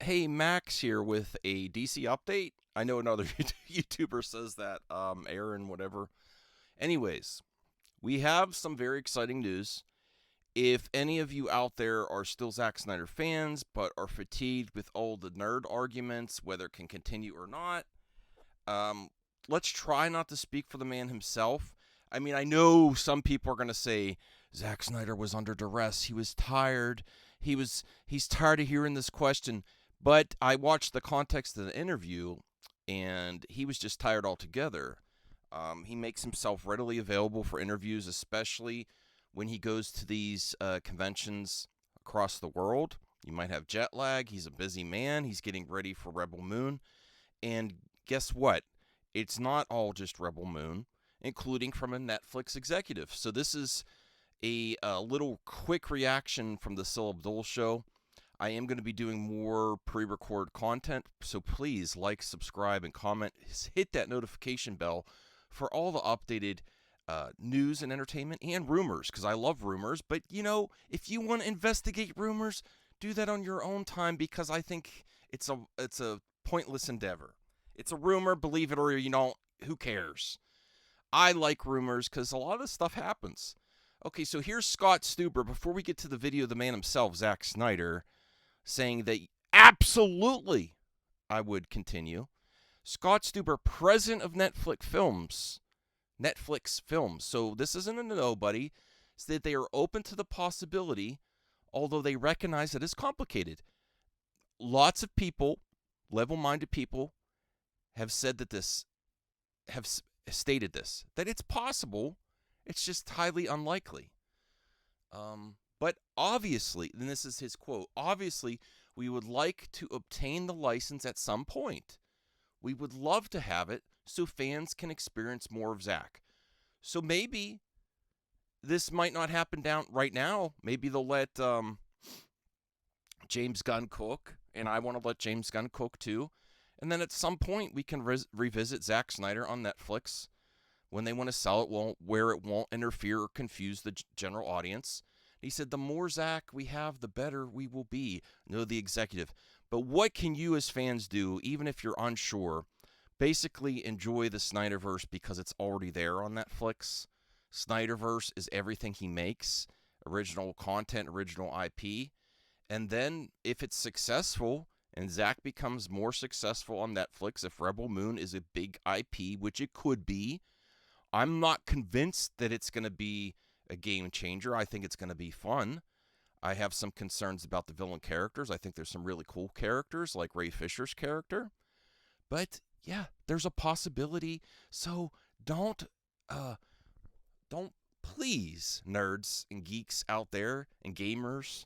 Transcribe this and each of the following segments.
Hey, Max here with a DC update. I know another YouTuber says that, Aaron, whatever. Anyways, we have some very exciting news. If any of you out there are still Zack Snyder fans but are fatigued with all the nerd arguments, whether it can continue or not, um, let's try not to speak for the man himself. I mean, I know some people are going to say Zack Snyder was under duress. He was tired. He's tired of hearing this question. But I watched the context of the interview, and he was just tired altogether. He makes himself readily available for interviews, especially when he goes to these conventions across the world. You might have jet lag. He's a busy man. He's getting ready for Rebel Moon. And guess what? It's not all just Rebel Moon, including from a Netflix executive. So this is a little quick reaction from the Sil Abdul show. I am going to be doing more pre-record content, so please like, subscribe, and comment. Hit that notification bell for all the updated news and entertainment and rumors, because I love rumors. But, if you want to investigate rumors, do that on your own time, because I think it's a pointless endeavor. It's a rumor, believe it or you don't, who cares? I like rumors because a lot of this stuff happens. Okay, so here's Scott Stuber. Before we get to the video of the man himself, Zack Snyder, saying that absolutely I would continue. Scott Stuber, president of Netflix Films. So this isn't a nobody. It's that they are open to the possibility, although they recognize that it's complicated. Lots of people, level-minded people, have said that have stated this, that it's possible. It's just highly unlikely. But obviously, and this is his quote, obviously, we would like to obtain the license at some point. We would love to have it so fans can experience more of Zack. So maybe this might not happen down right now. Maybe they'll let James Gunn cook, and I want to let James Gunn cook too. And then at some point, we can revisit Zack Snyder on Netflix when they want to sell it, where it won't interfere or confuse the general audience. He said, the more Zack we have, the better we will be. No, the executive. But what can you as fans do, even if you're unsure? Basically, enjoy the Snyderverse because it's already there on Netflix. Snyderverse is everything he makes. Original content, original IP. And then, if it's successful, and Zack becomes more successful on Netflix, if Rebel Moon is a big IP, which it could be, I'm not convinced that it's going to be a game changer. I think it's going to be fun. I have some concerns about the villain characters. I think there's some really cool characters, like Ray Fisher's character. But yeah, there's a possibility. So don't please, nerds and geeks out there and gamers,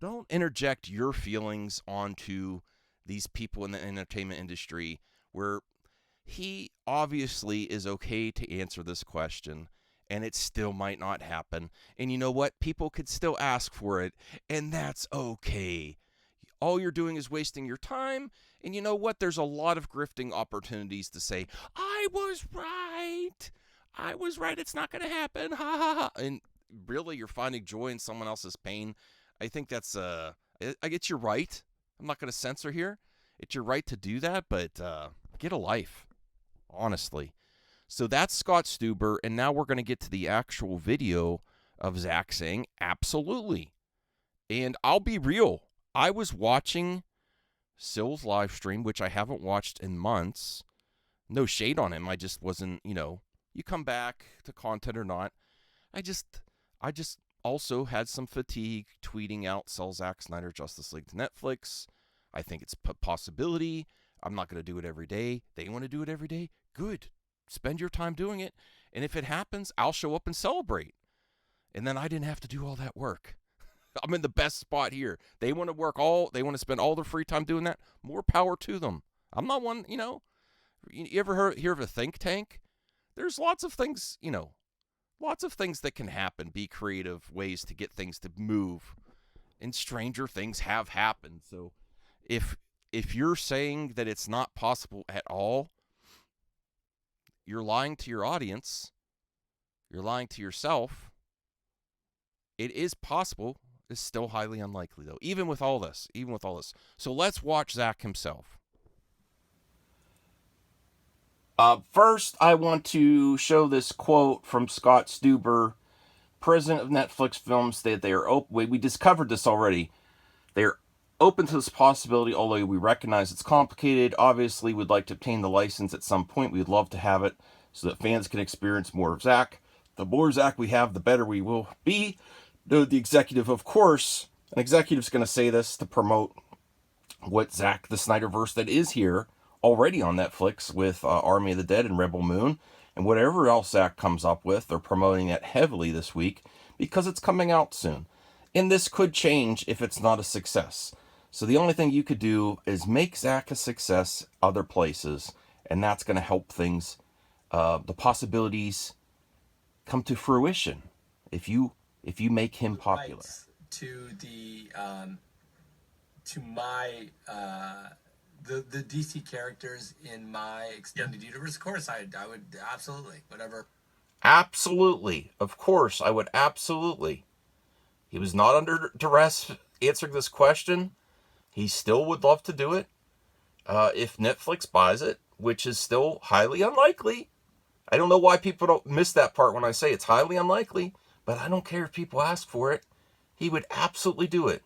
don't interject your feelings onto these people in the entertainment industry where he obviously is okay to answer this question, and it still might not happen. And you know what? People could still ask for it, and that's okay. All you're doing is wasting your time, and you know what? There's a lot of grifting opportunities to say, I was right. I was right. It's not going to happen. Ha ha ha. And really, you're finding joy in someone else's pain. I think that's, I get you're right. I'm not going to censor here. It's your right to do that, but get a life. Honestly. So that's Scott Stuber, and now we're going to get to the actual video of Zack saying absolutely. And I'll be real. I was watching Sil's live stream, which I haven't watched in months. No shade on him. I just wasn't, you come back to content or not. I just also had some fatigue tweeting out sell Zack Snyder Justice League to Netflix. I think it's a possibility. I'm not going to do it every day. They want to do it every day? Good. Spend your time doing it. And if it happens, I'll show up and celebrate. And then I didn't have to do all that work. I'm in the best spot here. They want to spend all their free time doing that. More power to them. I'm not one, you ever hear of a think tank? There's lots of things, lots of things that can happen. Be creative ways to get things to move. And stranger things have happened. So if you're saying that it's not possible at all, you're lying to your audience. You're lying to yourself. It is possible. is still highly unlikely, though, even with all this. So let's watch Zack himself. First, I want to show this quote from Scott Stuber, president of Netflix Films, that they are open. We discovered this already. They're open to this possibility, although we recognize it's complicated. Obviously, we'd like to obtain the license at some point. We'd love to have it so that fans can experience more of Zack. The more Zack we have, the better we will be. The executive, of course, an executive's going to say this to promote what Zack, the Snyderverse that is here already on Netflix with Army of the Dead and Rebel Moon, and whatever else Zack comes up with. They're promoting it heavily this week because it's coming out soon. And this could change if it's not a success. So the only thing you could do is make Zack a success other places, and that's going to help things, the possibilities come to fruition if you make him popular. To the to my the DC characters in my extended universe, of course I would absolutely, whatever. Absolutely, of course I would absolutely. He was not under duress answering this question. He still would love to do it if Netflix buys it, which is still highly unlikely. I don't know why people don't miss that part when I say it's highly unlikely, but I don't care if people ask for it. He would absolutely do it.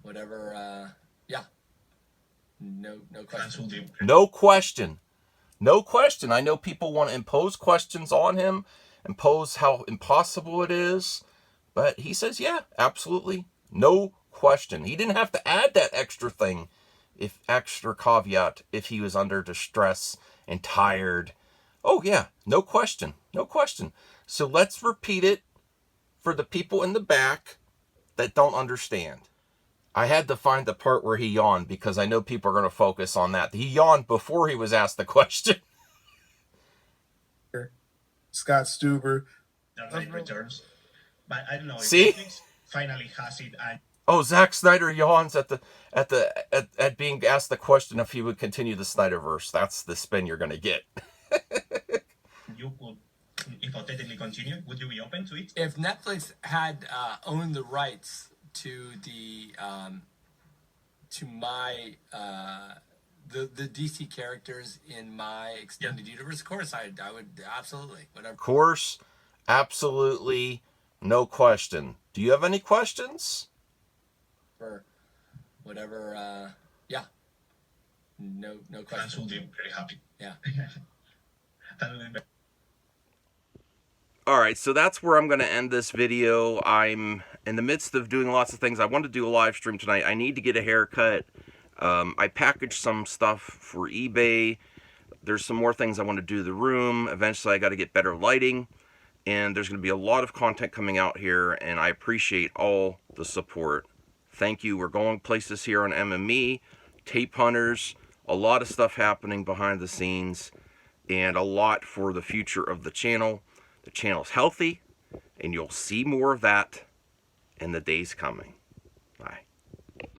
Whatever, yeah. No question. No question. No question. I know people want to impose questions on him, impose how impossible it is, but he says, yeah, absolutely. No question. He didn't have to add that extra thing, extra caveat, if he was under distress and tired. Oh, yeah, no question. No question. So let's repeat it for the people in the back that don't understand. I had to find the part where he yawned because I know people are going to focus on that. He yawned before he was asked the question. Scott Stuber. Returns. But I don't know. See? Netflix finally has it. Oh, Zack Snyder yawns at being asked the question if he would continue the Snyderverse. That's the spin you're going to get. You could hypothetically continue. Would you be open to it? If Netflix had owned the rights to the to my the DC characters in my extended universe, of course I would absolutely, whatever. Of course, absolutely, no question. Do you have any questions? For whatever, yeah. No question. Fans will be very happy. Yeah. All right, so that's where I'm going to end this video. I'm in the midst of doing lots of things. I want to do a live stream tonight. I need to get a haircut. I packaged some stuff for eBay. There's some more things I want to do to the room. Eventually, I got to get better lighting. And there's going to be a lot of content coming out here, and I appreciate all the support. Thank you. We're going places here on MME, Tape Hunters, a lot of stuff happening behind the scenes, and a lot for the future of the channel. The channel's healthy, and you'll see more of that in the days coming.